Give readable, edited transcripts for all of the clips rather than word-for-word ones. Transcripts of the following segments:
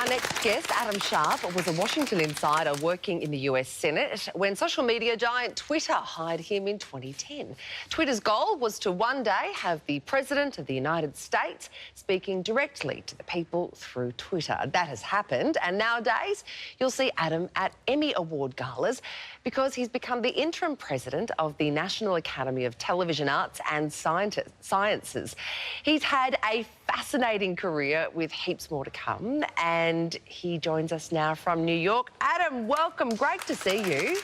Our next guest, Adam Sharp, was a Washington insider working in the US Senate when social media giant Twitter hired him in 2010. Twitter's goal was to one day have the President of the United States speaking directly to the people through Twitter. That has happened, and nowadays you'll see Adam at Emmy Award galas because he's become the interim president of the National Academy of Television Arts and Sciences. He's had a fascinating career with heaps more to come, and he joins us now from New York. Adam, welcome. Great to see you.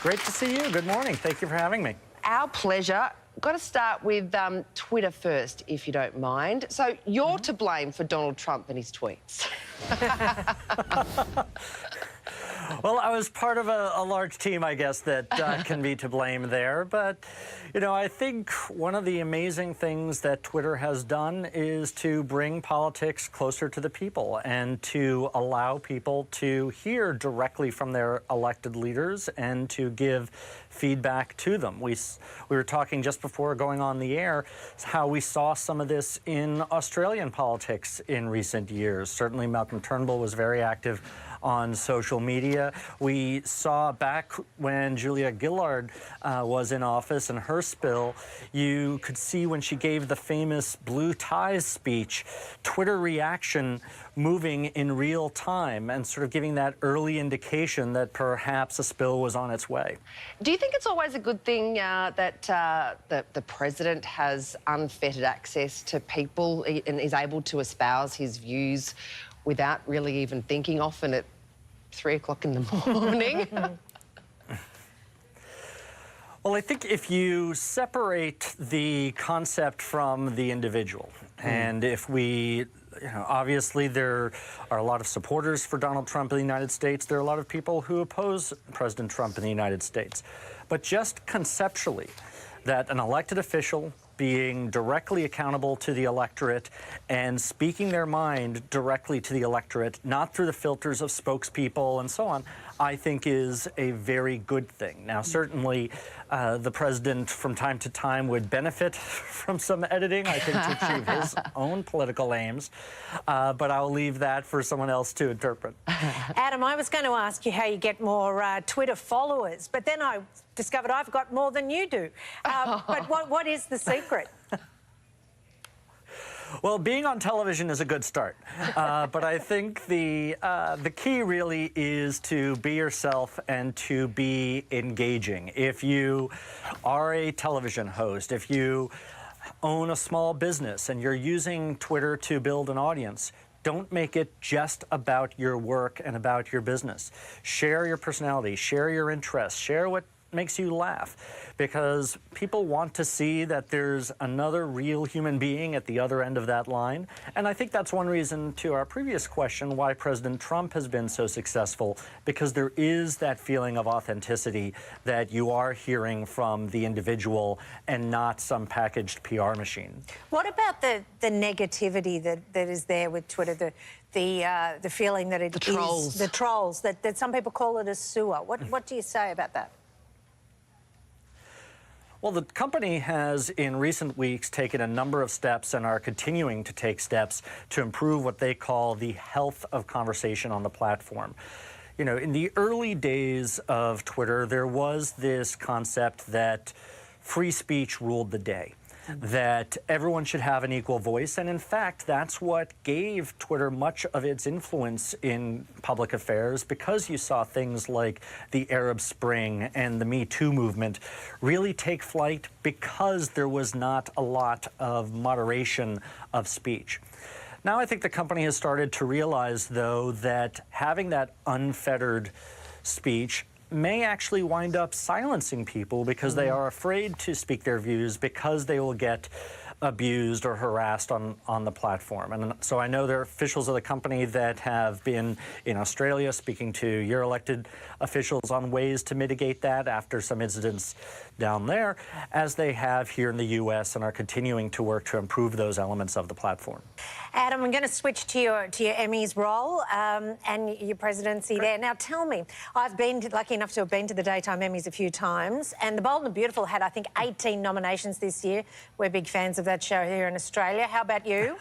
Great to see you. Good morning. Thank you for having me. Our pleasure. Got to start with Twitter first, if you don't mind. So you're to blame for Donald Trump and his tweets. Well, I was part of a large team, I guess, that can be to blame there. But, you know, I think one of the amazing things that Twitter has done is to bring politics closer to the people and to allow people to hear directly from their elected leaders and to give feedback to them. We were talking just before going on the air how we saw some of this in Australian politics in recent years. Certainly Malcolm Turnbull was very active on social media. We saw back when Julia Gillard was in office and her spill, you could see when she gave the famous blue ties speech, Twitter reaction moving in real time and sort of giving that early indication that perhaps a spill was on its way. Do you think it's always a good thing that the president has unfettered access to people and is able to espouse his views without really even thinking, often at 3 o'clock in the morning? Well, I think if you separate the concept from the individual, and if we, obviously there are a lot of supporters for Donald Trump in the United States. There are a lot of people who oppose President Trump in the United States. But just conceptually, that an elected official being directly accountable to the electorate and speaking their mind directly to the electorate, not through the filters of spokespeople and so on, I think is a very good thing. Now, certainly the president from time to time would benefit from some editing, I think, to achieve his own political aims, but I'll leave that for someone else to interpret. Adam, I was going to ask you how you get more Twitter followers, but then I discovered I've got more than you do. But what is the secret? Well, being on television is a good start, but I think the key really is to be yourself and to be engaging. If you are a television host, if you own a small business and you're using Twitter to build an audience, don't make it just about your work and about your business. Share your personality, share your interests, share what makes you laugh, because people want to see that there's another real human being at the other end of that line. And I think that's one reason, to our previous question, why President Trump has been so successful, because there is that feeling of authenticity that you are hearing from the individual and not some packaged PR machine. What about the negativity that is there with Twitter, the feeling that it is the trolls, that some people call it a sewer? What do you say about that? Well, the company has, in recent weeks, taken a number of steps and are continuing to take steps to improve what they call the health of conversation on the platform. You know, in the early days of Twitter, there was this concept that free speech ruled the day, that everyone should have an equal voice. And in fact, that's what gave Twitter much of its influence in public affairs, because you saw things like the Arab Spring and the Me Too movement really take flight because there was not a lot of moderation of speech. Now I think the company has started to realize, though, that having that unfettered speech may actually wind up silencing people because they are afraid to speak their views because they will get abused or harassed on the platform. And so I know there are officials of the company that have been in Australia speaking to your elected officials on ways to mitigate that after some incidents down there, as they have here in the U.S. and are continuing to work to improve those elements of the platform. Adam, I'm going to switch to your Emmys role and your presidency there. Now, tell me, I've been lucky enough to have been to the Daytime Emmys a few times, and The Bold and the Beautiful had, I think, 18 nominations this year. We're big fans of that show here in Australia. How about you?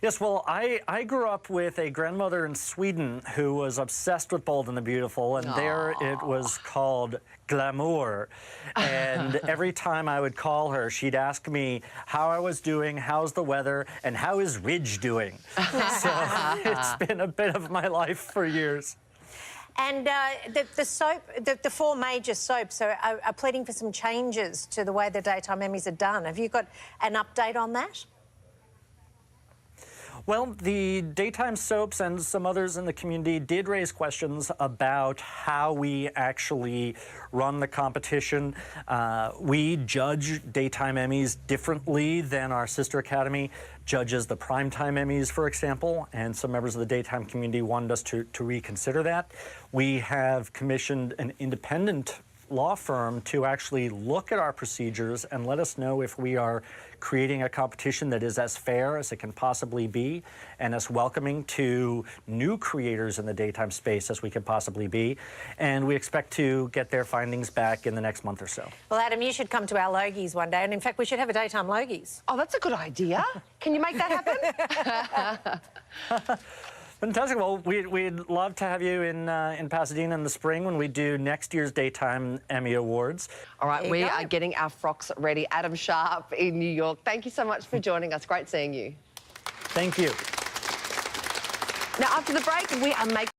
Yes, well, I grew up with a grandmother in Sweden who was obsessed with Bold and the Beautiful, and there it was called Glamour. And every time I would call her, she'd ask me how I was doing, how's the weather, and how is Ridge doing? So it's been a bit of my life for years. And the soap, the four major soaps are pleading for some changes to the way the Daytime Emmys are done. Have you got an update on that? Well, the daytime soaps and some others in the community did raise questions about how we actually run the competition. We judge daytime Emmys differently than our sister academy judges the primetime Emmys, for example, and some members of the daytime community wanted us to reconsider that. We have commissioned an independent law firm to actually look at our procedures and let us know if we are creating a competition that is as fair as it can possibly be and as welcoming to new creators in the daytime space as we can possibly be. And we expect to get their findings back in the next month or so. Well, Adam, you should come to our Logies one day, and in fact, we should have a Daytime Logies. Oh, that's a good idea. Can you make that happen? Fantastic. Well, we'd love to have you in Pasadena in the spring when we do next year's Daytime Emmy Awards. All right, we are getting our frocks ready. Adam Sharp in New York. Thank you so much for joining us. Great seeing you. Thank you. Now, after the break, we are making